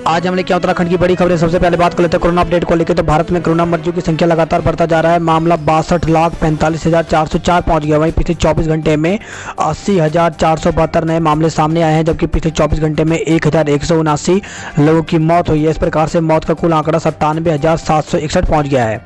आज हम लेके उत्तराखंड की बड़ी खबरें। सबसे पहले बात कर लेते हैं कोरोना अपडेट को लेकर। तो भारत में कोरोना मरीजों की संख्या लगातार बढ़ता जा रहा है। मामला 62,45,404 पहुंच गया। वहीं पिछले 24 घंटे में 80,472 नए मामले सामने आए हैं, जबकि पिछले 24 घंटे में 1,179 लोगों की मौत हुई है। इस प्रकार से मौत का कुल आंकड़ा 97,761 पहुँच गया है।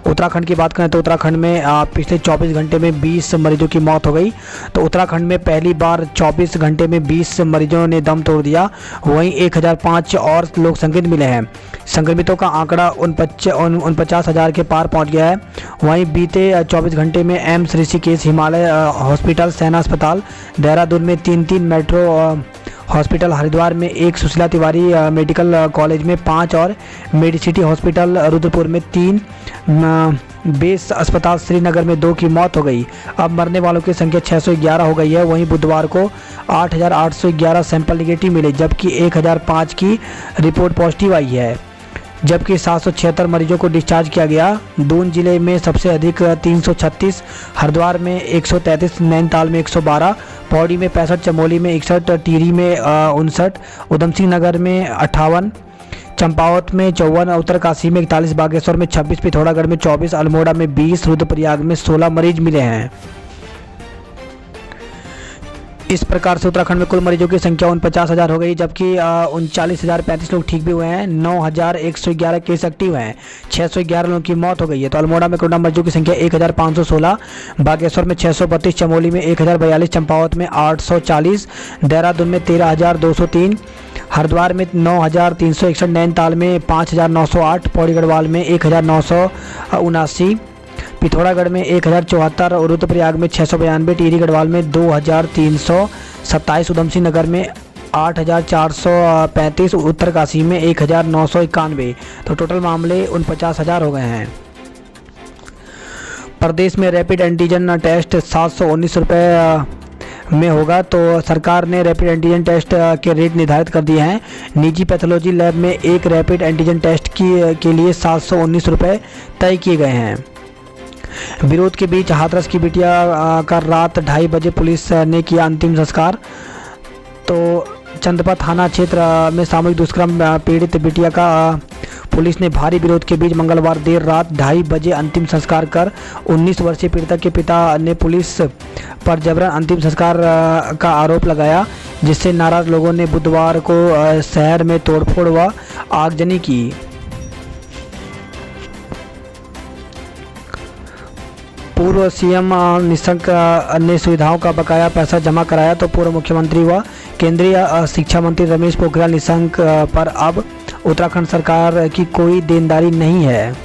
उत्तराखंड की बात करें तो उत्तराखंड में पिछले 24 घंटे में 20 मरीजों की मौत हो गई। तो उत्तराखंड में पहली बार 24 घंटे में 20 मरीजों ने दम तोड़ दिया। वहीं 1005 और लोग संक्रमित मिले हैं। संक्रमितों का आंकड़ा 49,000 के पार पहुंच गया है। वहीं बीते 24 घंटे में एम्स ऋषिकेश, हिमालय हॉस्पिटल, सेना अस्पताल, देहरादून में 3 मेट्रो हॉस्पिटल, हरिद्वार में 1, सुशीला तिवारी मेडिकल कॉलेज में 5 और मेडिसिटी हॉस्पिटल रुद्रपुर में 3, बेस अस्पताल श्रीनगर में 2 की मौत हो गई। अब मरने वालों की संख्या 611 हो गई है। वहीं बुधवार को 8,811 सैंपल निगेटिव मिले, जबकि 1,005 की रिपोर्ट पॉजिटिव आई है। जबकि 776 मरीजों को डिस्चार्ज किया गया। दून जिले में सबसे अधिक 336, हरिद्वार में 133, नैनीताल में 112, पौड़ी में 65, चमोली में 61, टिहरी में 59, उधमसिंह नगर में 58, चंपावत में 54, उत्तरकाशी में 41, बागेश्वर में 26, पिथौरागढ़ में 24, अल्मोड़ा में 20, रुद्रप्रयाग में 16 मरीज मिले हैं। इस प्रकार से उत्तराखंड में कुल मरीजों की संख्या 49,000 हो गई, जबकि 39,035 लोग ठीक भी हुए हैं। 9,111 केस एक्टिव हैं। 611 लोगों की मौत हो गई है। तो अल्मोड़ा में कोरोना मरीजों की संख्या 1,516, बागेश्वर में 632, चमोली में 1,042, चंपावत में 840, देहरादून में 13,203, हरिद्वार में 9,361, नैनीताल में 5,908, पौड़ी गढ़वाल में 1,979, पिथौरागढ़ में 1,074 और रुद्रप्रयाग में 692, टिहरी गढ़वाल में 2,327, उधमसिंह नगर में 8,435, उत्तरकाशी में 1,991। तो टोटल मामले 49,000 हो गए हैं। प्रदेश में रैपिड एंटीजन टेस्ट 719 रुपये में होगा। तो सरकार ने रैपिड एंटीजन टेस्ट के रेट निर्धारित कर दिए हैं। निजी पैथोलॉजी लैब में एक रैपिड एंटीजन टेस्ट के लिए 719 रुपये तय किए गए हैं। विरोध के बीच हाथरस की बिटिया का रात 2:30 बजे पुलिस ने किया अंतिम संस्कार। तो चंदपा थाना क्षेत्र में सामूहिक दुष्कर्म पीड़ित बिटिया का पुलिस ने भारी विरोध के बीच मंगलवार देर रात 2:30 बजे अंतिम संस्कार कर 19 वर्षीय पीड़िता के पिता ने पुलिस पर जबरन अंतिम संस्कार का आरोप लगाया, जिससे नाराज लोगों ने बुधवार को शहर में तोड़फोड़ व आगजनी की। पूर्व सीएम निशंक ने सुविधाओं का बकाया पैसा जमा कराया। तो पूर्व मुख्यमंत्री व केंद्रीय शिक्षा मंत्री रमेश पोखरियाल निशंक पर अब उत्तराखंड सरकार की कोई देनदारी नहीं है।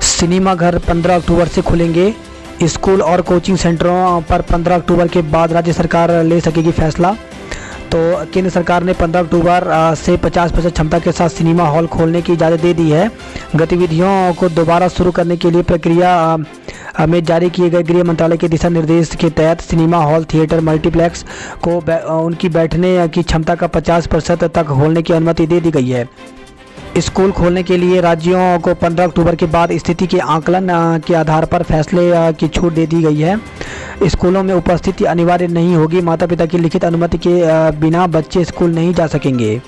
सिनेमा घर 15 अक्टूबर से खुलेंगे। स्कूल और कोचिंग सेंटरों पर 15 अक्टूबर के बाद राज्य सरकार ले सकेगी फैसला। तो केंद्र सरकार ने 15 अक्टूबर से 50% क्षमता के साथ सिनेमा हॉल खोलने की इजाज़त दे दी है। गतिविधियों को दोबारा शुरू करने के लिए प्रक्रिया में जारी किए गए गृह मंत्रालय के दिशा निर्देश के तहत सिनेमा हॉल, थिएटर, मल्टीप्लेक्स को उनकी बैठने की क्षमता का 50% तक खोलने की अनुमति दे दी गई है। स्कूल खोलने के लिए राज्यों को 15 अक्टूबर के बाद स्थिति के आकलन के आधार पर फैसले की छूट दे दी गई है। स्कूलों में उपस्थिति अनिवार्य नहीं होगी। माता पिता की लिखित अनुमति के बिना बच्चे स्कूल नहीं जा सकेंगे।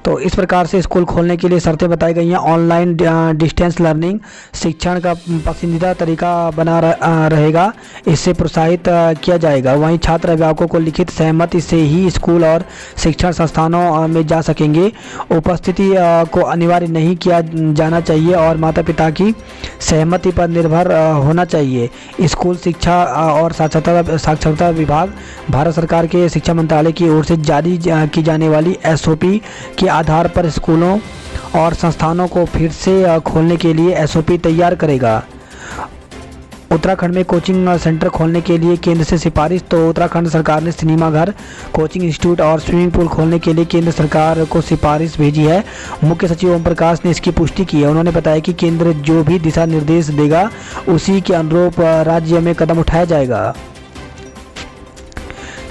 तो इस प्रकार से स्कूल खोलने के लिए शर्तें बताई गई हैं। ऑनलाइन डिस्टेंस लर्निंग शिक्षण का पसंदीदा तरीका बना रहेगा, इससे प्रोत्साहित किया जाएगा। वहीं छात्र अभिभावकों को लिखित सहमति से ही स्कूल और शिक्षण संस्थानों में जा सकेंगे। उपस्थिति को अनिवार्य नहीं किया जाना चाहिए और माता पिता की सहमति पर निर्भर होना चाहिए। स्कूल शिक्षा और साक्षरता विभाग, भारत सरकार के शिक्षा मंत्रालय की ओर से जारी की जाने वाली SOP के आधार पर स्कूलों और संस्थानों को फिर से खोलने के लिए SOP तैयार करेगा। उत्तराखंड में कोचिंग सेंटर खोलने के लिए केंद्र से सिफारिश। तो उत्तराखंड सरकार ने सिनेमा घर, कोचिंग इंस्टीट्यूट और स्विमिंग पूल खोलने के लिए केंद्र सरकार को सिफारिश भेजी है। मुख्य सचिव ओम प्रकाश ने इसकी पुष्टि की है। उन्होंने बताया कि केंद्र जो भी दिशा निर्देश देगा उसी के अनुरूप राज्य में कदम उठाया जाएगा।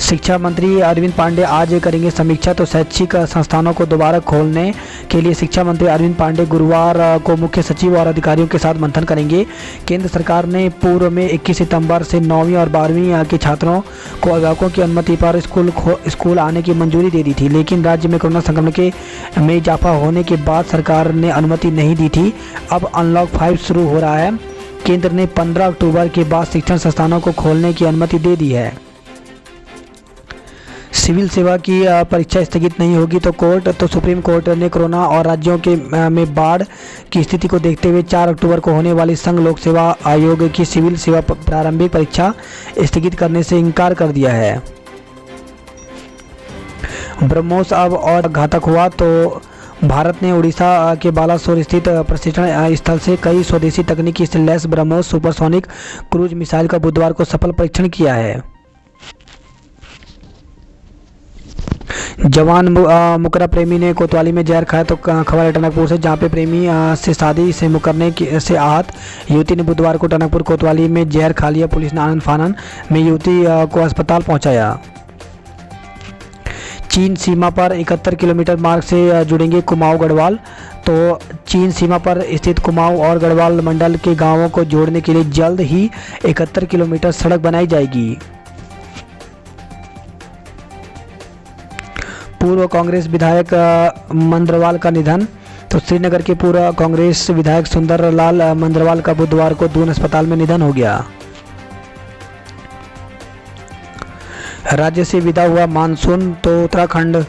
शिक्षा मंत्री अरविंद पांडे आज करेंगे समीक्षा। तो शैक्षिक संस्थानों को दोबारा खोलने के लिए शिक्षा मंत्री अरविंद पांडे गुरुवार को मुख्य सचिव और अधिकारियों के साथ मंथन करेंगे। केंद्र सरकार ने पूर्व में 21 सितंबर से 9वीं और 12वीं के छात्रों को अभिभावकों की अनुमति पर स्कूल आने की मंजूरी दे दी थी, लेकिन राज्य में कोरोना संक्रमण में इजाफा होने के बाद सरकार ने अनुमति नहीं दी थी। अब अनलॉक 5 शुरू हो रहा है। केंद्र ने 15 अक्टूबर के बाद शिक्षण संस्थानों को खोलने की अनुमति दे दी है। सिविल सेवा की परीक्षा स्थगित नहीं होगी तो सुप्रीम कोर्ट ने कोरोना और राज्यों के में बाढ़ की स्थिति को देखते हुए 4 अक्टूबर को होने वाली संघ लोक सेवा आयोग की सिविल सेवा प्रारंभिक परीक्षा स्थगित करने से इनकार कर दिया है। ब्रह्मोस अब और घातक हुआ तो भारत ने उड़ीसा के बालासोर स्थित प्रशिक्षण स्थल से कई स्वदेशी तकनीकी से lace BrahMos supersonic cruise missile का बुधवार को सफल परीक्षण किया है। जवान मुकर्रम प्रेमी ने कोतवाली में जहर खाया। तो खबर है टनकपुर से, जहां पे प्रेमी से शादी से मुकरने से आहत युवती ने बुधवार को टनकपुर कोतवाली में जहर खा लिया। पुलिस ने आनन फानन में युवती को अस्पताल पहुंचाया। चीन सीमा पर 71 किलोमीटर मार्ग से जुड़ेंगे कुमाऊं गढ़वाल। तो चीन सीमा पर स्थित कुमाऊं और गढ़वाल मंडल के गांवों को जोड़ने के लिए जल्द ही 71 किलोमीटर सड़क बनाई जाएगी। पूर्व कांग्रेस विधायक मंद्रवाल का निधन। तो श्रीनगर के पूर्व कांग्रेस विधायक सुंदरलाल मंद्रवाल का बुधवार को दून अस्पताल में निधन हो गया। राज्य से विदा हुआ मानसून। तो उत्तराखंड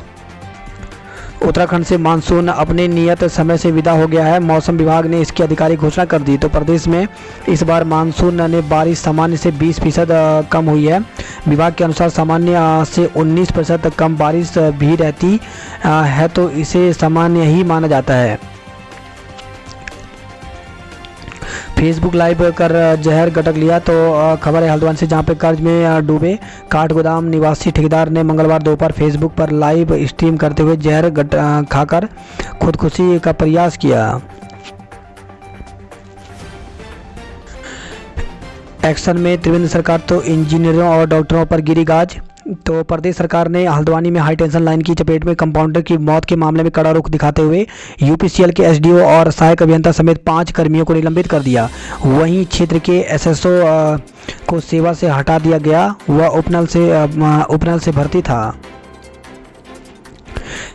से मानसून अपने नियत समय से विदा हो गया है। मौसम विभाग ने इसकी आधिकारिक घोषणा कर दी। तो प्रदेश में इस बार मानसून ने बारिश सामान्य से 20% कम हुई है। विभाग के अनुसार सामान्य से 19% कम बारिश भी रहती है तो इसे सामान्य ही माना जाता है। फेसबुक लाइव कर जहर गटक लिया। तो खबर है हल्द्वानी से, जहां पे कर्ज में डूबे काठगोदाम निवासी ठेकेदार ने मंगलवार दोपहर फेसबुक पर लाइव स्ट्रीम करते हुए जहर खाकर खुदकुशी का प्रयास किया। एक्शन में त्रिवेंद्र सरकार। तो इंजीनियरों और डॉक्टरों पर गिरी गाज। तो प्रदेश सरकार ने हल्द्वानी में हाई टेंशन लाइन की चपेट में कंपाउंडर की मौत के मामले में कड़ा रुख दिखाते हुए यूपीसीएल के एसडीओ और सहायक अभियंता समेत 5 कर्मियों को निलंबित कर दिया। वहीं क्षेत्र के एसएसओ को सेवा से हटा दिया गया। वह उपनल से भर्ती था।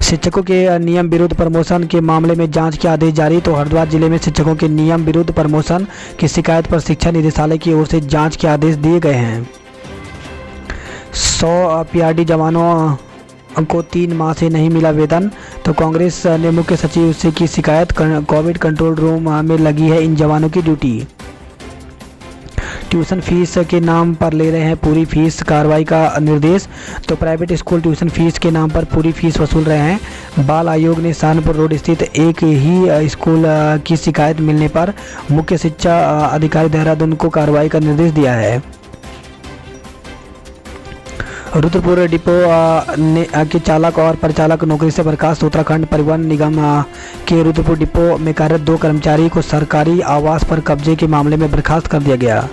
शिक्षकों के नियम विरुद्ध प्रमोशन के मामले में जांच के आदेश जारी। तो हरिद्वार जिले में शिक्षकों के नियम विरुद्ध प्रमोशन की शिकायत पर शिक्षा निदेशालय की ओर से जांच के आदेश दिए गए हैं। 100 पीआरडी जवानों को 3 माह से नहीं मिला वेतन। तो कांग्रेस ने मुख्य सचिव से की शिकायत। कोविड कंट्रोल रूम में लगी है इन जवानों की ड्यूटी। ट्यूशन फीस के नाम पर ले रहे हैं पूरी फीस, कार्रवाई का निर्देश। तो प्राइवेट स्कूल ट्यूशन फीस के नाम पर पूरी फीस वसूल रहे हैं। बाल आयोग ने सहारनपुर रोड स्थित एक ही स्कूल की शिकायत मिलने पर मुख्य शिक्षा अधिकारी देहरादून को कार्रवाई का निर्देश दिया है। रुद्रपुर डिपो के चालक और परिचालक नौकरी से बर्खास्त। उत्तराखंड परिवहन निगम के रुद्रपुर डिपो में कार्यरत 2 कर्मचारी को सरकारी आवास पर कब्जे के मामले में बर्खास्त कर दिया गया।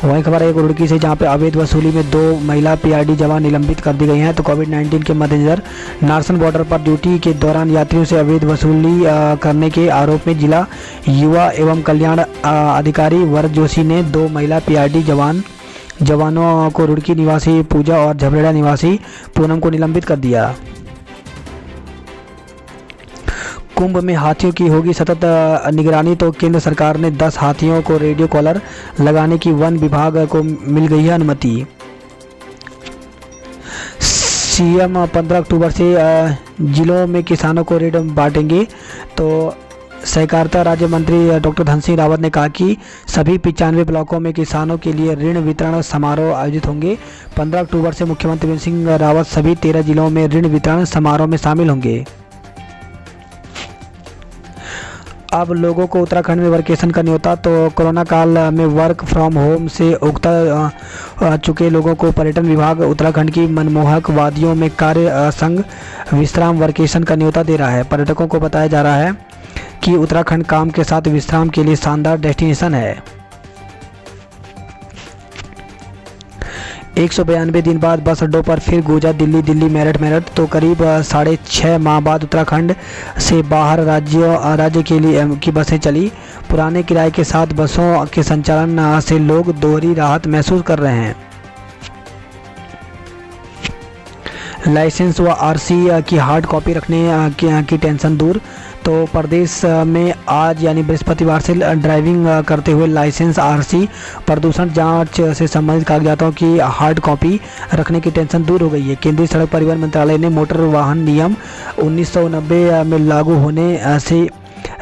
वहीं खबर है रुड़की से, जहां पे अवैध वसूली में 2 महिला पीआरडी जवान निलंबित कर दी गई हैं। तो कोविड-19 के मद्देनजर नारसन बॉर्डर पर ड्यूटी के दौरान यात्रियों से अवैध वसूली करने के आरोप में जिला युवा एवं कल्याण अधिकारी वरद जोशी ने 2 महिला पीआरडी जवानों को रुड़की निवासी पूजा और झबरेड़ा निवासी पूनम को निलंबित कर दिया। कुंभ में हाथियों की होगी सतत निगरानी। तो केंद्र सरकार ने 10 हाथियों को रेडियो कॉलर लगाने की वन विभाग को मिल गई है अनुमति। सीएम 15 अक्टूबर से जिलों में किसानों को रेट बांटेंगे। तो सहकारिता राज्य मंत्री डॉक्टर धन सिंह रावत ने कहा कि सभी 95 ब्लॉकों में किसानों के लिए ऋण वितरण समारोह आयोजित होंगे। 15 अक्टूबर से मुख्यमंत्री त्रिवेंद्र सिंह रावत सभी 13 जिलों में ऋण वितरण समारोह में शामिल होंगे। अब लोगों को उत्तराखंड में वर्केशन का न्योता। तो कोरोना काल में वर्क फ्रॉम होम से उगता चुके लोगों को पर्यटन विभाग उत्तराखंड की मनमोहक वादियों में कार्य संग विश्राम वर्केशन का न्योता दे रहा है। पर्यटकों को बताया जा रहा है कि उत्तराखंड काम के साथ विश्राम के लिए शानदार डेस्टिनेशन है। 192 दिन बाद बस अड्डों पर फिर गूंजा दिल्ली दिल्ली मेरठ मेरठ। तो करीब 6.5 माह बाद उत्तराखंड से बाहर राज्य के लिए की बसें चली। पुराने किराए के साथ बसों के संचालन से लोग दोहरी राहत महसूस कर रहे हैं। लाइसेंस व आरसी की हार्ड कॉपी रखने की टेंशन दूर। तो प्रदेश में आज यानी बृहस्पतिवार से ड्राइविंग करते हुए लाइसेंस, आरसी, प्रदूषण जांच से संबंधित कागजातों की हार्ड कॉपी रखने की टेंशन दूर हो गई है। केंद्रीय सड़क परिवहन मंत्रालय ने मोटर वाहन नियम 1990 में लागू होने से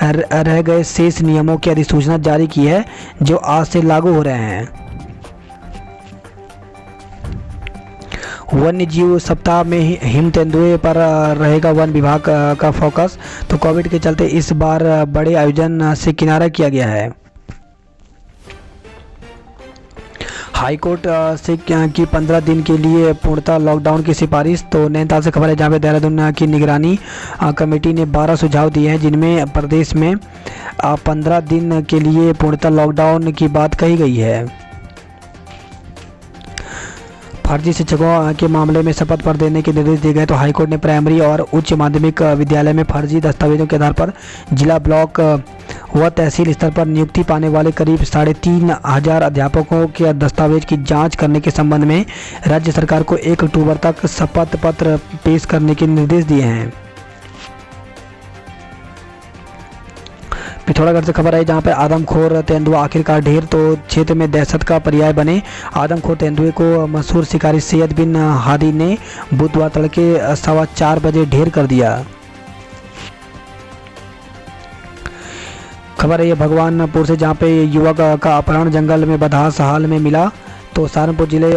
रह गए शेष नियमों की अधिसूचना जारी की है, जो आज से लागू हो रहे हैं। वन्य जीव सप्ताह में हिम तेंदुए पर रहेगा वन विभाग का फोकस। तो कोविड के चलते इस बार बड़े आयोजन से किनारा किया गया है। हाईकोर्ट से की 15 दिन के लिए पूर्णतः लॉकडाउन की सिफारिश। तो नैनीताल से खबर है, जहाँ पे देहरादून की निगरानी कमेटी ने 12 सुझाव दिए हैं, जिनमें प्रदेश में 15 दिन के लिए पूर्णतः लॉकडाउन की बात कही गई है। फर्जी शिक्षकों के मामले में शपथ पत्र देने के निर्देश दिए गए। तो हाईकोर्ट ने प्राइमरी और उच्च माध्यमिक विद्यालय में फर्जी दस्तावेजों के आधार पर जिला, ब्लॉक व तहसील स्तर पर नियुक्ति पाने वाले करीब 3,500 अध्यापकों के दस्तावेज की जांच करने के संबंध में राज्य सरकार को 1 अक्टूबर तक शपथ पत्र पेश करने के निर्देश दिए हैं। पिथौरागढ़ से खबर है, जहां पर आदमखोर तेंदुआ आखिरकार ढेर। तो क्षेत्र में दहशत का पर्याय बने आदमखोर तेंदुए को मशहूर शिकारी सैयद बिन हादी ने बुधवार तड़के 4:15 बजे ढेर कर दिया। खबर है ये भगवानपुर से, जहां पे युवक का अपहरण जंगल में बदहास हाल में मिला। तो सहारनपुर जिले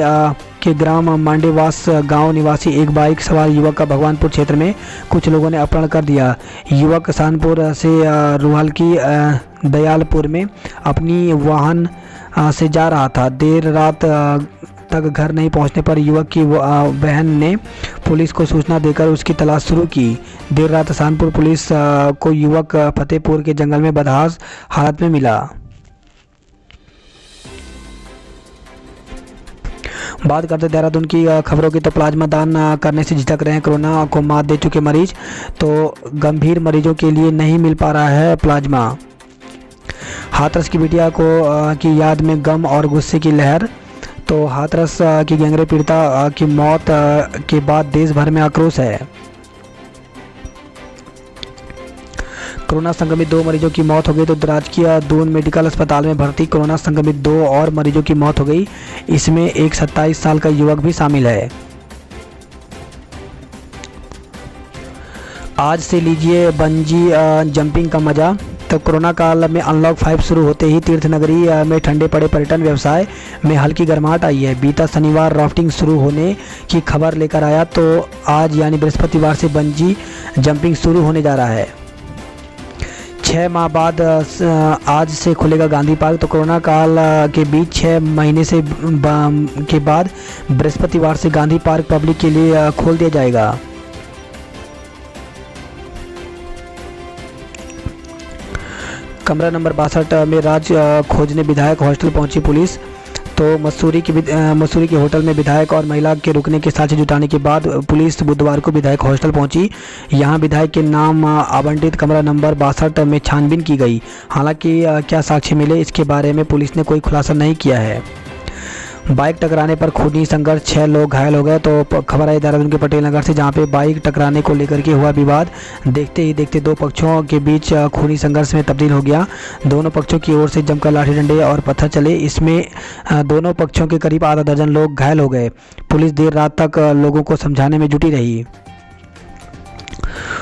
के ग्राम मांडेवास गांव निवासी एक बाइक सवार युवक का भगवानपुर क्षेत्र में कुछ लोगों ने अपहरण कर दिया। युवक सहारनपुर से रुहाल की दयालपुर में अपनी वाहन से जा रहा था। देर रात तक घर नहीं पहुंचने पर युवक की बहन ने पुलिस को सूचना देकर उसकी तलाश शुरू की। देर रात सहारनपुर पुलिस को युवक फतेहपुर के जंगल में बदहास हालत में मिला। बात करते देहरादून की खबरों की। तो प्लाज्मा दान करने से झिझक रहे हैं कोरोना को मात दे चुके मरीज। तो गंभीर मरीजों के लिए नहीं मिल पा रहा है प्लाज्मा। हाथरस की बिटिया को की याद में गम और गुस्से की लहर। तो हाथरस की गैंगरेप पीड़िता की मौत के बाद देश भर में आक्रोश है। कोरोना संक्रमित 2 मरीजों की मौत हो गई। तो राजकीय दून मेडिकल अस्पताल में भर्ती कोरोना संक्रमित 2 और मरीजों की मौत हो गई। इसमें एक 27 साल का युवक भी शामिल है। आज से लीजिए बंजी जंपिंग का मजा। तो कोरोना काल में अनलॉक 5 शुरू होते ही तीर्थ नगरी में ठंडे पड़े पर्यटन व्यवसाय में हल्की गर्माहट आई है। बीता शनिवार राफ्टिंग शुरू होने की खबर लेकर आया। तो आज यानी बृहस्पतिवार से बंजी जंपिंग शुरू होने जा रहा है। 6 माह बाद आज से खुलेगा गांधी पार्क। तो कोरोना काल के बीच 6 महीने से के बाद बृहस्पतिवार से गांधी पार्क पब्लिक के लिए खोल दिया जाएगा। कमरा नंबर 62 में राज खोजने विधायक हॉस्टल पहुंची पुलिस। तो मसूरी के होटल में विधायक और महिला के रुकने के साक्ष्य जुटाने के बाद पुलिस बुधवार को विधायक हॉस्टल पहुंची। यहां विधायक के नाम आवंटित कमरा नंबर 62 में छानबीन की गई। हालांकि क्या साक्ष्य मिले इसके बारे में पुलिस ने कोई खुलासा नहीं किया है। बाइक टकराने पर खूनी संघर्ष, 6 लोग घायल हो गए। तो खबर आई देहरादून के पटेल नगर से, जहां पे बाइक टकराने को लेकर के हुआ विवाद देखते ही देखते 2 पक्षों के बीच खूनी संघर्ष में तब्दील हो गया। दोनों पक्षों की ओर से जमकर लाठी डंडे और पत्थर चले। इसमें दोनों पक्षों के करीब आधा दर्जन लोग घायल हो गए। पुलिस देर रात तक लोगों को समझाने में जुटी रही।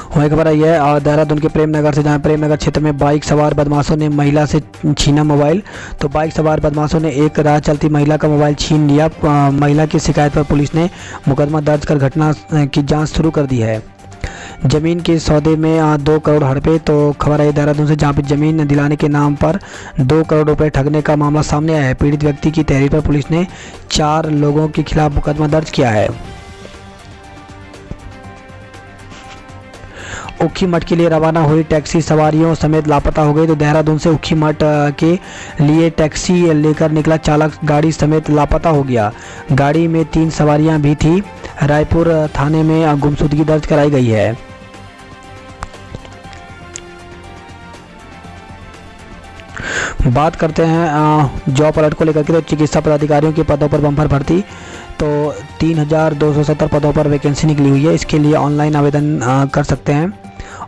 वही खबर आई है और देहरादून के प्रेम नगर से, जहां प्रेम नगर क्षेत्र में बाइक सवार बदमाशों ने महिला से छीना मोबाइल। तो बाइक सवार बदमाशों ने एक राह चलती महिला का मोबाइल छीन लिया। महिला की शिकायत पर पुलिस ने मुकदमा दर्ज कर घटना की जांच शुरू कर दी है। जमीन के सौदे में 2 करोड़ हड़पे। तो खबर आई देहरादून से, जहां पर जमीन दिलाने के नाम पर 2 करोड़ रुपए ठगने का मामला सामने आया है। पीड़ित व्यक्ति की तहरीर पर पुलिस ने 4 लोगों के खिलाफ मुकदमा दर्ज किया है। ऊखीमठ के लिए रवाना हुई टैक्सी सवारियों समेत लापता हो गई। तो देहरादून से ऊखीमठ के लिए टैक्सी लेकर निकला चालक गाड़ी समेत लापता हो गया। गाड़ी में 3 सवारियां भी थी। रायपुर थाने में गुमशुदगी दर्ज कराई गई है। बात करते हैं जॉब अलर्ट को लेकर के। तो चिकित्सा पदाधिकारियों के पदों पर बम्पर भर्ती, तो 3270 पदों पर वैकेंसी निकली हुई है। इसके लिए ऑनलाइन आवेदन कर सकते हैं।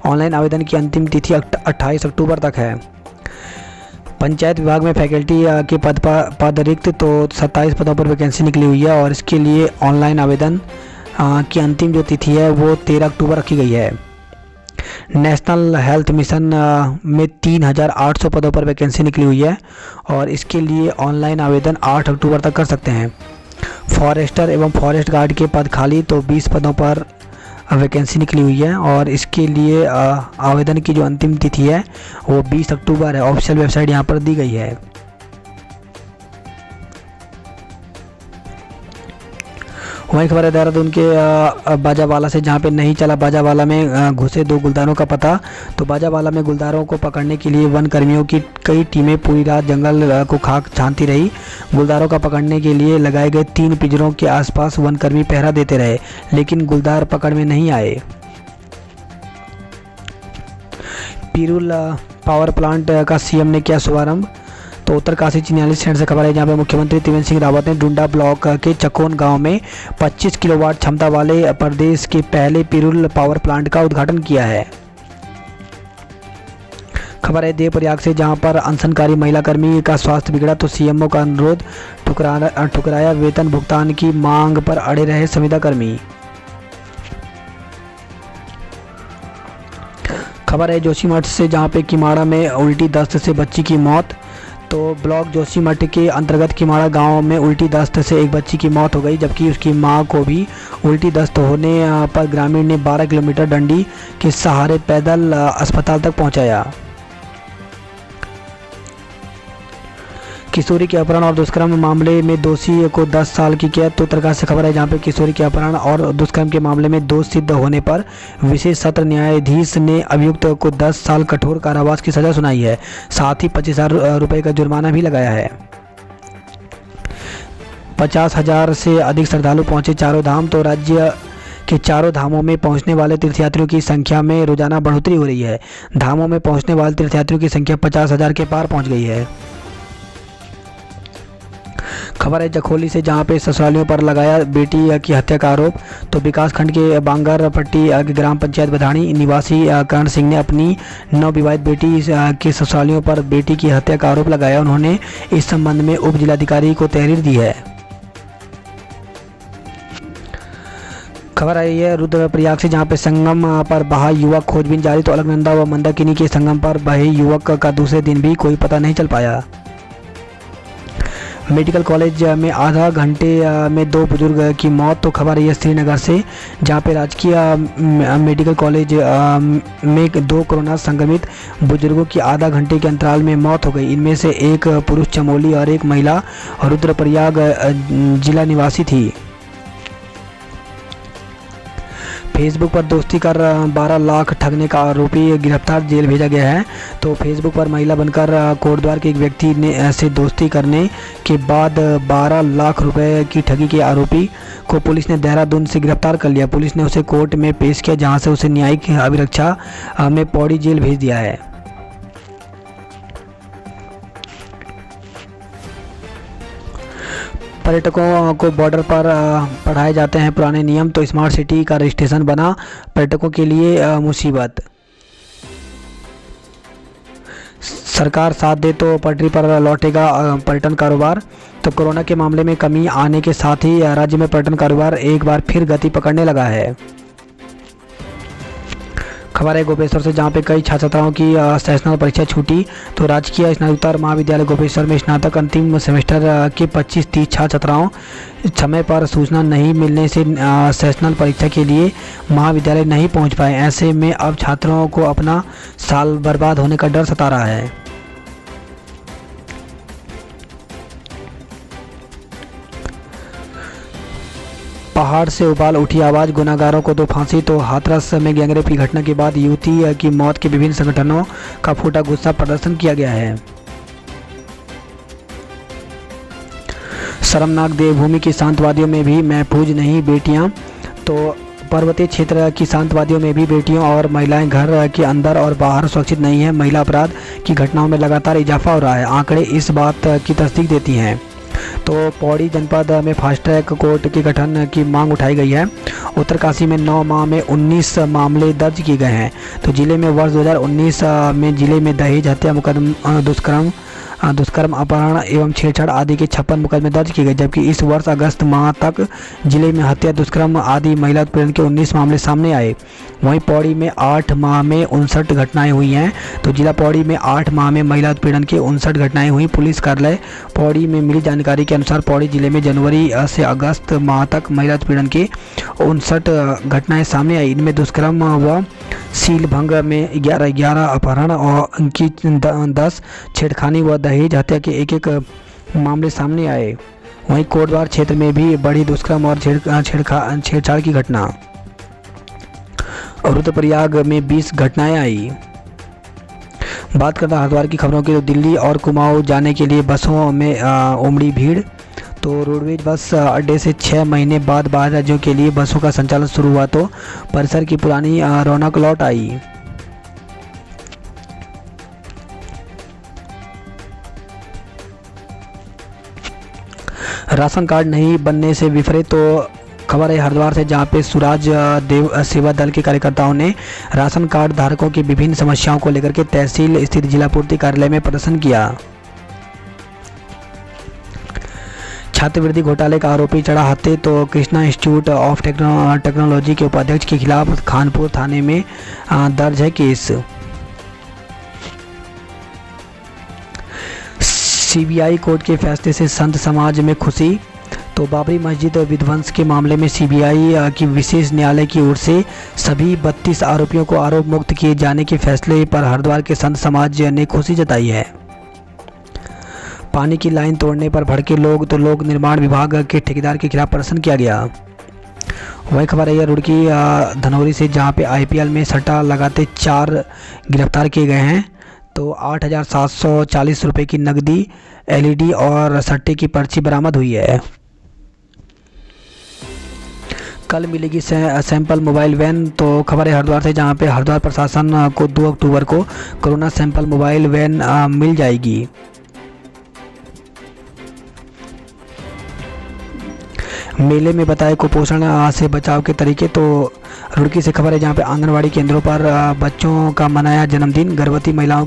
ऑनलाइन आवेदन की अंतिम तिथि 28 अक्टूबर तक है। पंचायत विभाग में फैकल्टी के पद रिक्त, तो 27 पदों पर वैकेंसी निकली हुई है और इसके लिए ऑनलाइन आवेदन की अंतिम जो तिथि है वो 13 अक्टूबर रखी गई है। नेशनल हेल्थ मिशन में 3800 पदों पर वैकेंसी निकली हुई है और इसके लिए ऑनलाइन आवेदन 8 अक्टूबर तक कर सकते हैं। फॉरेस्टर एवं फॉरेस्ट गार्ड के पद खाली, तो 20 पदों पर वैकेंसी निकली हुई है और इसके लिए आवेदन की जो अंतिम तिथि है वो 20 अक्टूबर है। ऑफिशियल वेबसाइट यहाँ पर दी गई है। वहीं खबर है देहरादून के बाजावाला से, जहां पे नहीं चला बाजावाला में घुसे 2 गुलदारों का पता। तो बाजावाला में गुलदारों को पकड़ने के लिए वन कर्मियों की कई टीमें पूरी रात जंगल को खाक छानती रही। गुलदारों का पकड़ने के लिए लगाए गए 3 पिंजरों के आसपास वन कर्मी पहरा देते रहे, लेकिन गुलदार पकड़ में नहीं आए। पिरूल पावर प्लांट का सीएम ने किया शुभारंभ। तो उत्तरकाशी 46 से खबर है, जहां पे मुख्यमंत्री त्रिवेंद्र सिंह रावत ने डुंडा ब्लॉक के चकोन गांव में 25 किलोवाट क्षमता वाले प्रदेश के पहले पिरूल पावर प्लांट का उद्घाटन किया है। खबर है देवप्रयाग से, जहां पर अनशनकारी महिला कर्मी का स्वास्थ्य बिगड़ा, तो सीएमओ का अनुरोध ठुकराया। वेतन भुगतान की मांग पर अड़े रहे संविदा कर्मी। खबर है जोशीमठ से, जहां पे किमाड़ा में उल्टी दस्त से बच्ची की मौत। तो ब्लॉक जोशीमठ के अंतर्गत किमाड़ा गांव में उल्टी दस्त से एक बच्ची की मौत हो गई, जबकि उसकी मां को भी उल्टी दस्त होने पर ग्रामीण ने 12 किलोमीटर डंडी के सहारे पैदल अस्पताल तक पहुंचाया। किशोरी के अपहरण और दुष्कर्म मामले में दोषी को 10 साल की कैद। तो उत्तरकाशी से खबर है, जहां पे किशोरी के अपहरण और दुष्कर्म के मामले में दोष सिद्ध होने पर विशेष सत्र न्यायाधीश ने अभियुक्त को 10 साल कठोर कारावास की सजा सुनाई है। साथ ही 25,000 रुपये का जुर्माना भी लगाया है। 50,000 से अधिक श्रद्धालु पहुंचे चारों धाम। तो राज्य के चारों धामों में पहुंचने वाले तीर्थयात्रियों की संख्या में रोजाना बढ़ोतरी हो रही है। धामों में पहुंचने वाले तीर्थयात्रियों की संख्या 50,000 के पार पहुंच गई है। खबर है जखोली से, जहां पे ससुरालियों पर लगाया बेटी की हत्या का आरोप। तो विकास खंड के बांगर पट्टी ग्राम पंचायत बधानी निवासी कर्ण सिंह ने अपनी नवविवाहित बेटी के ससुरालियों पर बेटी की हत्या का आरोप लगाया। उन्होंने इस संबंध में उप जिलाधिकारी को तहरीर दी है। खबर आई है रुद्रप्रयाग से, जहां पे संगम पर बहा युवक खोजबीन जारी। तो अलकनंदा व मंदाकिनी के संगम पर बहे युवक का दूसरे दिन भी कोई पता नहीं चल पाया। मेडिकल कॉलेज में आधा घंटे में 2 बुजुर्ग की मौत। तो खबर है श्रीनगर से, जहां पे राजकीय मेडिकल कॉलेज में 2 कोरोना संक्रमित बुजुर्गों की आधा घंटे के अंतराल में मौत हो गई। इनमें से एक पुरुष चमोली और एक महिला रुद्रप्रयाग जिला निवासी थी। फेसबुक पर दोस्ती कर 12 लाख ठगने का आरोपी गिरफ्तार, जेल भेजा गया है। तो फेसबुक पर महिला बनकर कोटद्वार के एक व्यक्ति ने से दोस्ती करने के बाद 12 लाख रुपए की ठगी के आरोपी को पुलिस ने देहरादून से गिरफ्तार कर लिया। पुलिस ने उसे कोर्ट में पेश किया, जहां से उसे न्यायिक अभिरक्षा में पौड़ी जेल भेज दिया है। पर्यटकों को बॉर्डर पर पढ़ाए जाते हैं पुराने नियम। तो स्मार्ट सिटी का रजिस्ट्रेशन बना पर्यटकों के लिए मुसीबत। सरकार साथ दे तो पटरी पर लौटेगा पर्यटन कारोबार। तो कोरोना के मामले में कमी आने के साथ ही राज्य में पर्यटन कारोबार एक बार फिर गति पकड़ने लगा है। खबर है गोपेश्वर से, जहां पे कई छात्र छात्राओं की सेशनल परीक्षा छूटी। तो राजकीय स्नातकोत्तर महाविद्यालय गोपेश्वर में स्नातक अंतिम सेमेस्टर के 25-30 छात्र छात्राओं समय पर सूचना नहीं मिलने से सेशनल परीक्षा के लिए महाविद्यालय नहीं पहुंच पाए। ऐसे में अब छात्रों को अपना साल बर्बाद होने का डर सता रहा है। पहाड़ से उबाल उठी आवाज़, गुनाहगारों को दो फांसी। तो हाथरस में गैंगरेप की घटना के बाद युवती की मौत के विभिन्न संगठनों का फूटा गुस्सा प्रदर्शन किया गया है। शर्मनाक देवभूमि की शांत वादियों में भी महफूज नहीं बेटियां। तो पर्वतीय क्षेत्र की शांत वादियों में भी बेटियों और महिलाएं घर के अंदर और बाहर सुरक्षित नहीं हैं। महिला अपराध की घटनाओं में लगातार इजाफा हो रहा है। आंकड़े इस बात की तस्दीक देती हैं। तो पौड़ी जनपद में फास्ट ट्रैक कोर्ट के गठन की मांग उठाई गई है। उत्तरकाशी में 9 माह में 19 मामले दर्ज किए गए हैं। तो जिले में वर्ष 2019 में जिले में दहेज हत्या मुकदमा, दुष्कर्म, अपहरण एवं छेड़छाड़ आदि के 56 मुकदमे दर्ज किए गए, जबकि इस वर्ष अगस्त माह तक जिले में हत्या, दुष्कर्म आदि महिला उत्पीड़न के 19 मामले सामने आए। वहीं पौड़ी में 8 माह में 59 घटनाएं हुई हैं। तो जिला पौड़ी में 8 माह में महिला उत्पीड़न के 59 घटनाएं हुई। पुलिस कार्यालय पौड़ी में मिली जानकारी के अनुसार पौड़ी जिले में जनवरी से अगस्त माह तक महिला उत्पीड़न के 59 घटनाएं सामने आई। इनमें दुष्कर्म व सील भंग में 11 अपहरण और 10 छेड़खानी व दहेज हत्या के एक मामले सामने आए। वहीं कोटद्वार क्षेत्र में भी बड़ी दुष्कर्म और छेड़छाड़ की घटना। रुद्रप्रयाग में 20 घटनाएं आई। बात करता हरिद्वार की खबरों की, तो दिल्ली और कुमाऊं जाने के लिए बसों में उमड़ी भीड़। तो रोडवेज बस अड्डे से 6 महीने बाद बाहर राज्यों के लिए बसों का संचालन शुरू हुआ तो परिसर की पुरानी रौनक लौट आई। राशन कार्ड नहीं बनने से विफरे। तो खबर है हरिद्वार से, जहां पे सुराज देव सेवा दल के कार्यकर्ताओं ने राशन कार्ड धारकों की विभिन्न समस्याओं को लेकर के तहसील स्थित जिला पूर्ति कार्यालय में प्रदर्शन किया। छात्रवृत्ति घोटाले का आरोपी चढ़ा हाथे। तो कृष्णा इंस्टीट्यूट ऑफ टेक्नोलॉजी के उपाध्यक्ष के खिलाफ खानपुर थाने में दर्ज है केस। सीबीआई कोर्ट के फैसले से संत समाज में खुशी। तो बाबरी मस्जिद विध्वंस के मामले में सीबीआई की विशेष न्यायालय की ओर से सभी 32 आरोपियों को आरोप मुक्त किए जाने के फैसले पर हरिद्वार के संत समाज ने खुशी जताई है। पानी की लाइन तोड़ने पर भड़के लोग। तो लोक निर्माण विभाग के ठेकेदार के खिलाफ प्रदर्शन किया गया। वही खबर है रुड़की धनौरी से, जहां पे आईपीएल में सट्टा लगाते 4 गिरफ्तार किए गए हैं। तो 8,740 रुपये की नकदी, एलईडी और सट्टे की पर्ची बरामद हुई है। कल मिलेगी सैंपल मोबाइल वैन। तो खबर है हरिद्वार से, जहां पे हरिद्वार प्रशासन को 2 अक्टूबर को कोरोना सैंपल मोबाइल वैन मिल जाएगी। मेले में बताए कुपोषण से बचाव के तरीके। तो रुड़की से खबर है, जहां पे आंगनवाड़ी केंद्रों पर बच्चों का मनाया जन्मदिन, गर्भवती महिलाओं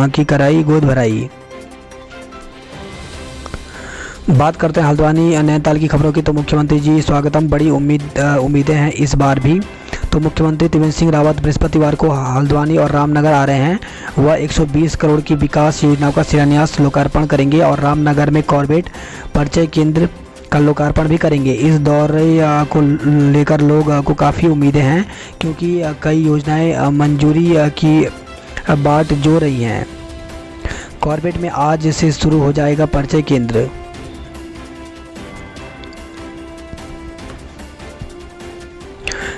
की कराई गोद भराई। बात करते हैं हल्द्वानी नैनीताल की खबरों की। तो मुख्यमंत्री जी स्वागतम, बड़ी उम्मीदें हैं इस बार भी। तो मुख्यमंत्री त्रिवेंद्र सिंह रावत बृहस्पतिवार को हल्द्वानी और रामनगर आ रहे हैं। वह 120 करोड़ की विकास योजनाओं का शिलान्यास लोकार्पण करेंगे और रामनगर में कॉर्बेट परिचय केंद्र का लोकार्पण भी करेंगे। इस दौरे को लेकर लोग को काफ़ी उम्मीदें हैं, क्योंकि कई योजनाएं मंजूरी की बाट जो रही हैं। कॉर्बेट में आज से शुरू हो जाएगा परिचय केंद्र।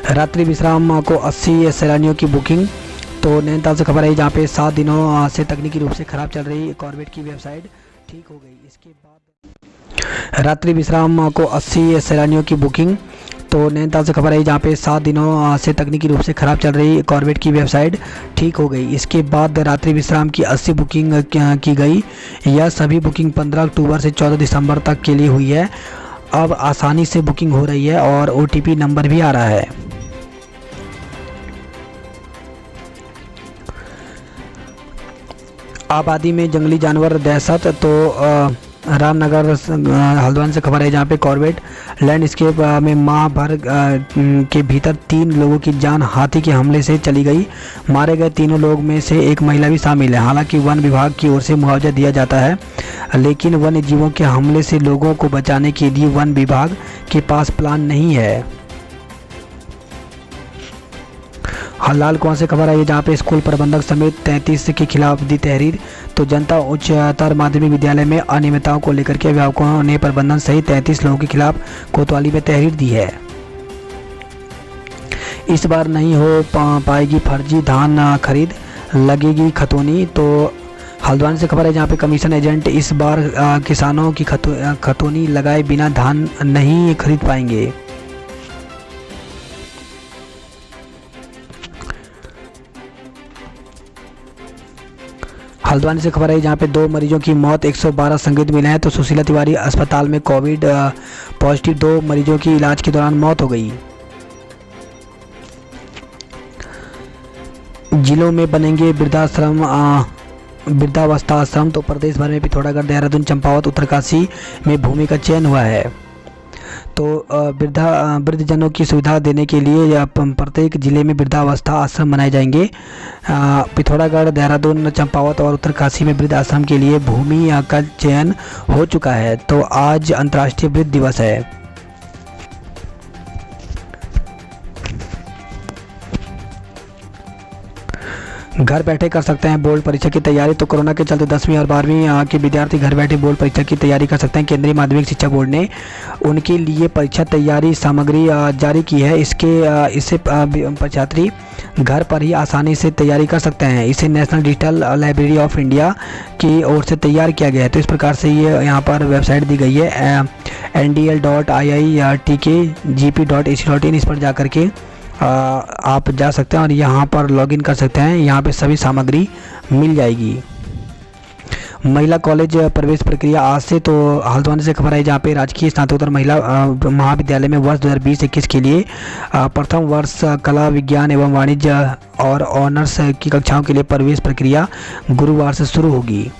रात्रि विश्राम को 80 सैलानियों की बुकिंग। तो नैनीताल से खबर है, जहाँ पे 7 दिनों से तकनीकी रूप से खराब चल रही कॉर्बेट की वेबसाइट ठीक हो गई। इसके बाद रात्रि विश्राम को 80 सैलानियों की बुकिंग। तो नैनीताल से खबर है, जहाँ पे 7 दिनों से तकनीकी रूप से खराब चल रही कॉर्बेट की वेबसाइट ठीक हो गई। इसके बाद रात्रि विश्राम की 80 बुकिंग की गई। यह सभी बुकिंग 15 अक्टूबर से 14 दिसंबर तक के लिए हुई है। अब आसानी से बुकिंग हो रही है और OTP नंबर भी आ रहा है। आबादी में जंगली जानवर दहशत। तो रामनगर हल्द्वानी से खबर है, जहाँ पे कॉर्बेट लैंडस्केप में माह भर के भीतर 3 लोगों की जान हाथी के हमले से चली गई। मारे गए तीनों लोग में से एक महिला भी शामिल है। हालांकि वन विभाग की ओर से मुआवजा दिया जाता है, लेकिन वन्य जीवों के हमले से लोगों को बचाने के लिए वन विभाग के पास प्लान नहीं है। लाल कुआं से खबर आई, जहाँ पे स्कूल प्रबंधक समेत 33 के खिलाफ दी तहरीर। तो जनता उच्चतर माध्यमिक विद्यालय में अनियमितताओं को लेकर के अभिभावकों ने प्रबंधन सहित 33 लोगों के खिलाफ कोतवाली में तहरीर दी है। इस बार नहीं हो पाएगी फर्जी धान खरीद, लगेगी खतौनी। तो हल्द्वानी से खबर है जहाँ पे कमीशन एजेंट इस बार किसानों की खतौनी लगाए बिना धान नहीं खरीद पाएंगे। हल्द्वानी से खबर है जहाँ पे 2 मरीजों की मौत, 112 संदिग्ध मिले हैं। तो सुशीला तिवारी अस्पताल में कोविड पॉजिटिव 2 मरीजों की इलाज के दौरान मौत हो गई। जिलों में बनेंगे वृद्धावस्था आश्रम। तो प्रदेश भर में पिथौरागढ़, देहरादून, चंपावत, उत्तरकाशी में भूमि का चयन हुआ है। तो वृद्धजनों की सुविधा देने के लिए प्रत्येक जिले में वृद्धावस्था आश्रम बनाए जाएंगे। पिथौरागढ़, देहरादून, चंपावत और उत्तरकाशी में वृद्ध आश्रम के लिए भूमि का चयन हो चुका है। तो आज अंतर्राष्ट्रीय वृद्ध दिवस है। घर बैठे कर सकते हैं बोर्ड परीक्षा की तैयारी। तो कोरोना के चलते 10वीं और 12वीं के विद्यार्थी घर बैठे बोर्ड परीक्षा की तैयारी कर सकते हैं। केंद्रीय माध्यमिक शिक्षा बोर्ड ने उनके लिए परीक्षा तैयारी सामग्री जारी की है। इससे परीक्षार्थी घर पर ही आसानी से तैयारी कर सकते हैं। इसे national digital library of India की ओर से तैयार किया गया है। तो इस प्रकार से ये यहाँ पर वेबसाइट दी गई है ndl.iitkgp.ac.in। इस पर जाकर के आप जा सकते हैं और यहाँ पर लॉगिन कर सकते हैं। यहाँ पे सभी सामग्री मिल जाएगी। महिला कॉलेज प्रवेश प्रक्रिया आज से। तो हल्द्वानी से खबर है जहाँ पे राजकीय स्नातकोत्तर महिला महाविद्यालय में वर्ष 2020-21 के लिए प्रथम वर्ष कला, विज्ञान एवं वाणिज्य और ऑनर्स की कक्षाओं के लिए प्रवेश प्रक्रिया गुरुवार से शुरू होगी।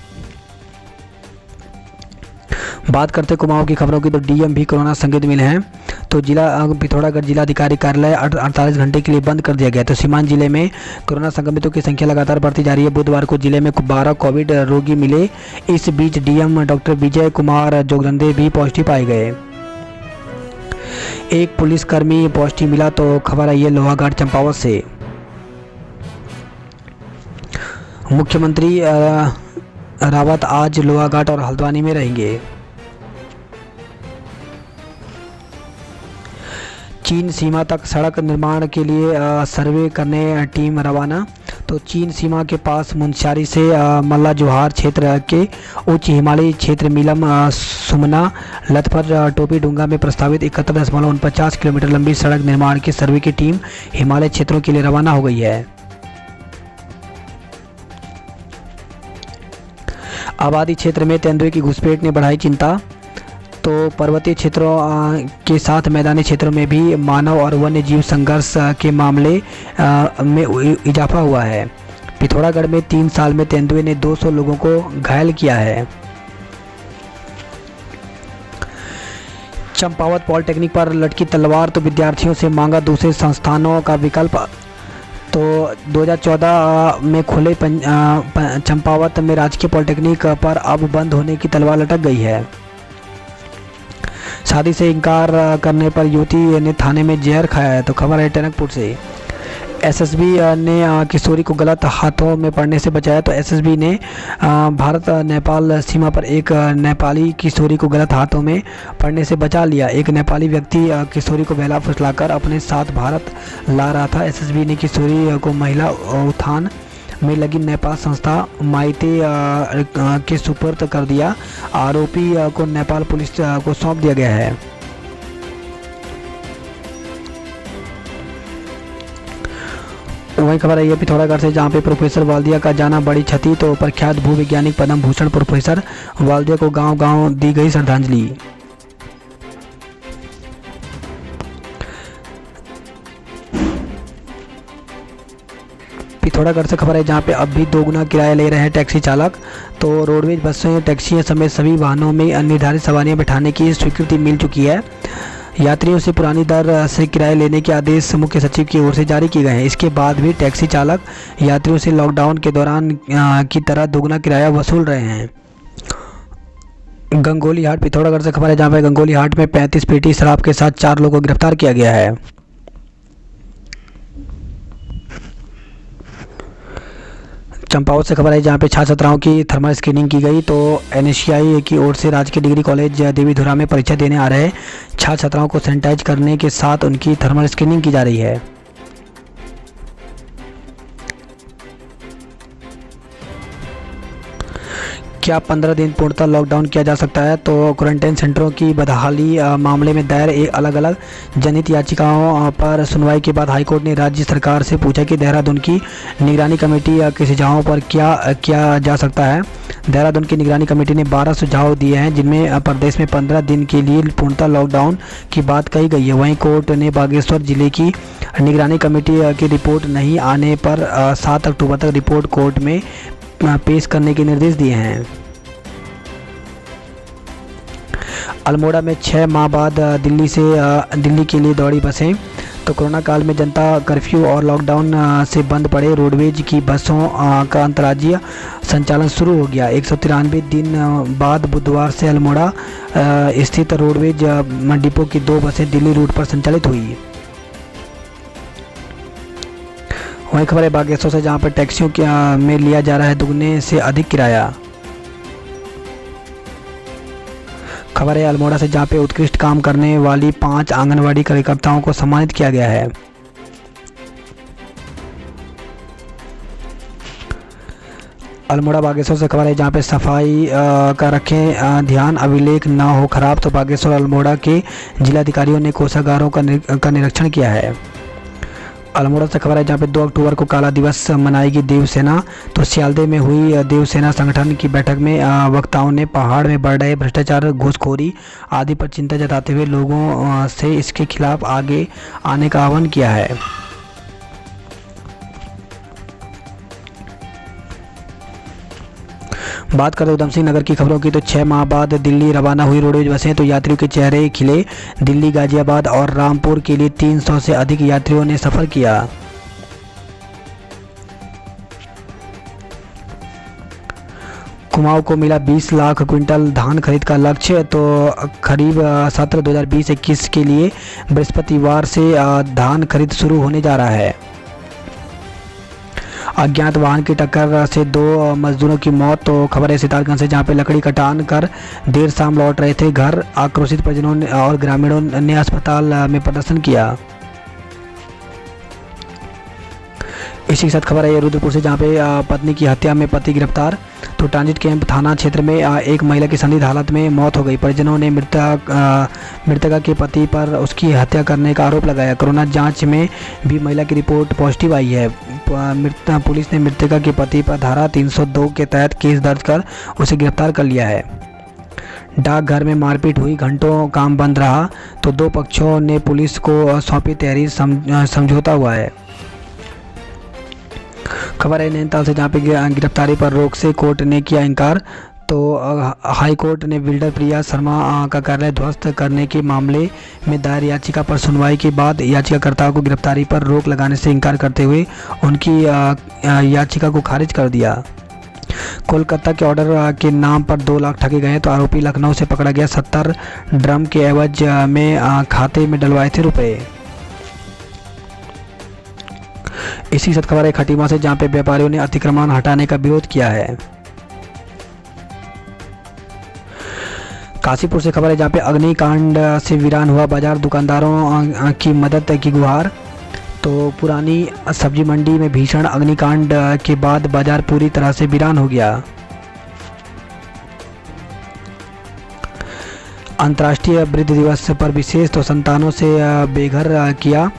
बात करते कुमाऊं की खबरों की। तो डीएम भी कोरोना संदिग्ध मिले हैं। तो पिथौरागढ़ जिलाधिकारी कार्यालय 48 घंटे के लिए बंद कर दिया गया। तो सीमांत जिले में कोरोना संक्रमितों की संख्या लगातार बढ़ती जा रही है। बुधवार को जिले में 12 कोविड रोगी मिले। इस बीच डीएम डॉक्टर विजय कुमार जोगदंडे भी पॉजिटिव पाए गए। एक पुलिसकर्मी पॉजिटिव मिला। तो खबर आई है लोहाघाट चंपावत से। मुख्यमंत्री रावत आज लोहाघाट और हल्द्वानी में रहेंगे। चीन सीमा तक सड़क निर्माण के लिए सर्वे करने टीम रवाना। तो चीन सीमा के पास मुंशियारी से मल्ला जोहार क्षेत्र के उच्च हिमालयी क्षेत्र मिलम, सुमना, लथपर, टोपी डूंगा में प्रस्तावित 71.49 किलोमीटर लंबी सड़क निर्माण की सर्वे की टीम हिमालय क्षेत्रों के लिए रवाना हो गई है। आबादी क्षेत्र में तेंदुए की घुसपैठ ने बढ़ाई चिंता। तो पर्वतीय क्षेत्रों के साथ मैदानी क्षेत्रों में भी मानव और वन्य जीव संघर्ष के मामले में इजाफा हुआ है। पिथौरागढ़ में 3 साल में तेंदुए ने 200 लोगों को घायल किया है। चंपावत पॉलिटेक्निक पर लटकी तलवार। तो विद्यार्थियों से मांगा दूसरे संस्थानों का विकल्प। तो 2014 में खुले चंपावत में राजकीय पॉलिटेक्निक पर अब बंद होने की तलवार लटक गई है। शादी से इनकार करने पर युवती ने थाने में जहर खाया है। तो खबर है टनकपुर से। एसएसबी ने किशोरी को गलत हाथों में पड़ने से बचाया। तो एसएसबी ने भारत नेपाल सीमा पर एक नेपाली किशोरी को गलत हाथों में पड़ने से बचा लिया। एक नेपाली व्यक्ति किशोरी को बहला फुसलाकर अपने साथ भारत ला रहा था। एसएसबी ने किशोरी को महिला उत्थान में लगी नेपाल संस्था माइते के सुपुर्द कर दिया। आरोपी को नेपाल पुलिस को सौंप दिया गया है। वही खबर आई है पिथौरागढ़ से जहां पे प्रोफेसर वाल्दिया का जाना बड़ी क्षति। तो प्रख्यात भूवैज्ञानिक पद्म भूषण प्रोफेसर वाल्दिया को गांव-गांव दी गई श्रद्धांजलि। पिथौरागढ़ से खबर है जहां पे अब भी 2 गुना किराया ले रहे हैं टैक्सी चालक। तो रोडवेज बसें, टैक्सियां समेत सभी वाहनों में निर्धारित सवारियां बैठाने की स्वीकृति मिल चुकी है। यात्रियों से पुरानी दर से किराया लेने के आदेश मुख्य सचिव की ओर से जारी किए गए हैं। इसके बाद भी टैक्सी चालक यात्रियों से लॉकडाउन के दौरान की तरह 2 गुना किराया वसूल रहे हैं। गंगोली हाट पिथौरागढ़ से खबर है जहां पे गंगोली हाट में 35 पेटी शराब के साथ 4 लोगों को गिरफ्तार किया गया है। चंपावत से खबर है जहां पे छात्र छात्राओं की थर्मल स्क्रीनिंग की गई। तो एनएससीआई की ओर से राजकीय डिग्री कॉलेज देवीधुरा में परीक्षा देने आ रहे छात्र छात्राओं को सैनिटाइज करने के साथ उनकी थर्मल स्क्रीनिंग की जा रही है। क्या 15 दिन पूर्णतः लॉकडाउन किया जा सकता है? तो क्वारंटाइन सेंटरों की बदहाली मामले में दायर एक अलग अलग जनहित याचिकाओं पर सुनवाई के बाद हाईकोर्ट ने राज्य सरकार से पूछा कि देहरादून की निगरानी कमेटी के सुझावों पर क्या किया जा सकता है। देहरादून की निगरानी कमेटी ने 12 सुझाव दिए हैं, जिनमें प्रदेश में 15 दिन के लिए पूर्णतः लॉकडाउन की बात कही गई है। वहीं कोर्ट ने बागेश्वर जिले की निगरानी कमेटी की रिपोर्ट नहीं आने पर 7 अक्टूबर तक रिपोर्ट कोर्ट में पेश करने के निर्देश दिए हैं। अल्मोड़ा में 6 माह बाद दिल्ली के लिए दौड़ी बसें। तो कोरोना काल में जनता कर्फ्यू और लॉकडाउन से बंद पड़े रोडवेज की बसों का अंतर्राज्यीय संचालन शुरू हो गया। 193 दिन बाद बुधवार से अल्मोड़ा स्थित रोडवेज डिपो की 2 बसें दिल्ली रूट पर संचालित हुई। वहीं खबर है बागेश्वर से, जहां पर टैक्सियों में लिया जा रहा है दुगने से अधिक किराया। खबर है अल्मोड़ा से, जहां पे उत्कृष्ट काम करने वाली 5 आंगनवाड़ी कार्यकर्ताओं को सम्मानित किया गया है। अल्मोड़ा बागेश्वर से खबर है, जहां पे सफाई का रखें ध्यान, अभिलेख ना हो खराब। तो बागेश्वर अल्मोड़ा के जिलाधिकारियों ने कोषागारों का निरीक्षण किया है। अल्मोड़ा से खबर है, जहाँ पे 2 अक्टूबर को काला दिवस मनाएगी देवसेना। तो सियालदे में हुई देवसेना संगठन की बैठक में वक्ताओं ने पहाड़ में बढ़ रहे भ्रष्टाचार, घूसखोरी आदि पर चिंता जताते हुए लोगों से इसके खिलाफ आगे आने का आह्वान किया है। बात करें उधम सिंह नगर की खबरों की, तो 6 माह बाद दिल्ली रवाना हुई रोडवेज बसें। तो यात्रियों के चेहरे खिले। दिल्ली, गाजियाबाद और रामपुर के लिए 300 से अधिक यात्रियों ने सफ़र किया। कुमाऊं को मिला 20 लाख क्विंटल धान खरीद का लक्ष्य। तो खरीफ सत्र 2020-21 के लिए बृहस्पतिवार से धान खरीद शुरू होने जा रहा है। अज्ञात वाहन की टक्कर से 2 मजदूरों की मौत। तो खबर है सितारगंज से, जहां पे लकड़ी कटान कर देर शाम लौट रहे थे घर। आक्रोशित परिजनों और ग्रामीणों ने अस्पताल में प्रदर्शन किया। इसी के साथ खबर है रुद्रपुर से, जहां पे पत्नी की हत्या में पति गिरफ्तार। तो ट्रांजिट कैंप थाना क्षेत्र में एक महिला की संदिग्ध हालत में मौत हो गई। परिजनों ने मृतका के पति पर उसकी हत्या करने का आरोप लगाया। कोरोना जांच में भी महिला की रिपोर्ट पॉजिटिव आई है। पुलिस ने मृतका के पति पर धारा 302 के तहत केस दर्ज कर उसे गिरफ्तार कर लिया है। डाकघर में मारपीट हुई, घंटों काम बंद रहा। तो 2 पक्षों ने पुलिस को सौंपी तहरीर, समझौता हुआ है। खबर है नैनीताल से, जहाँ पे गिरफ्तारी पर रोक से कोर्ट ने किया इनकार। तो हाई कोर्ट ने बिल्डर प्रिया शर्मा का कार्यालय ध्वस्त करने के मामले में दायर याचिका पर सुनवाई के बाद याचिकाकर्ता को गिरफ्तारी पर रोक लगाने से इनकार करते हुए उनकी याचिका को खारिज कर दिया। कोलकाता के ऑर्डर के नाम पर 2 लाख ठगे गए। तो आरोपी लखनऊ से पकड़ा गया। 70 ड्रम के एवज में खाते में डलवाए थे रुपए। इसी के साथ खबर है खटीमा से, जहां पे व्यापारियों ने अतिक्रमण हटाने का विरोध किया है। काशीपुर से खबर है, जहां पे अग्निकांड से वीरान हुआ बाजार, दुकानदारों की मदद की गुहार। तो पुरानी सब्जी मंडी में भीषण अग्निकांड के बाद बाजार पूरी तरह से वीरान हो गया। अंतर्राष्ट्रीय वृद्ध दिवस पर विशेष तो संतानों से बेघर किया।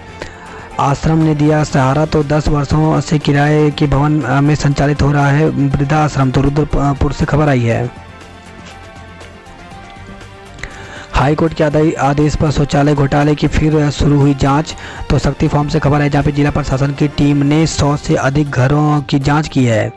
आश्रम ने दिया सहारा। तो 10 वर्षों से किराए के भवन में संचालित हो रहा है वृद्धाश्रम। तो रुद्रपुर से खबर आई है। हाईकोर्ट के आदेश पर शौचालय घोटाले की फिर शुरू हुई जांच। तो शक्ति फॉर्म से खबर है, जहां पे जिला प्रशासन की टीम ने 100 से अधिक घरों की जांच की है।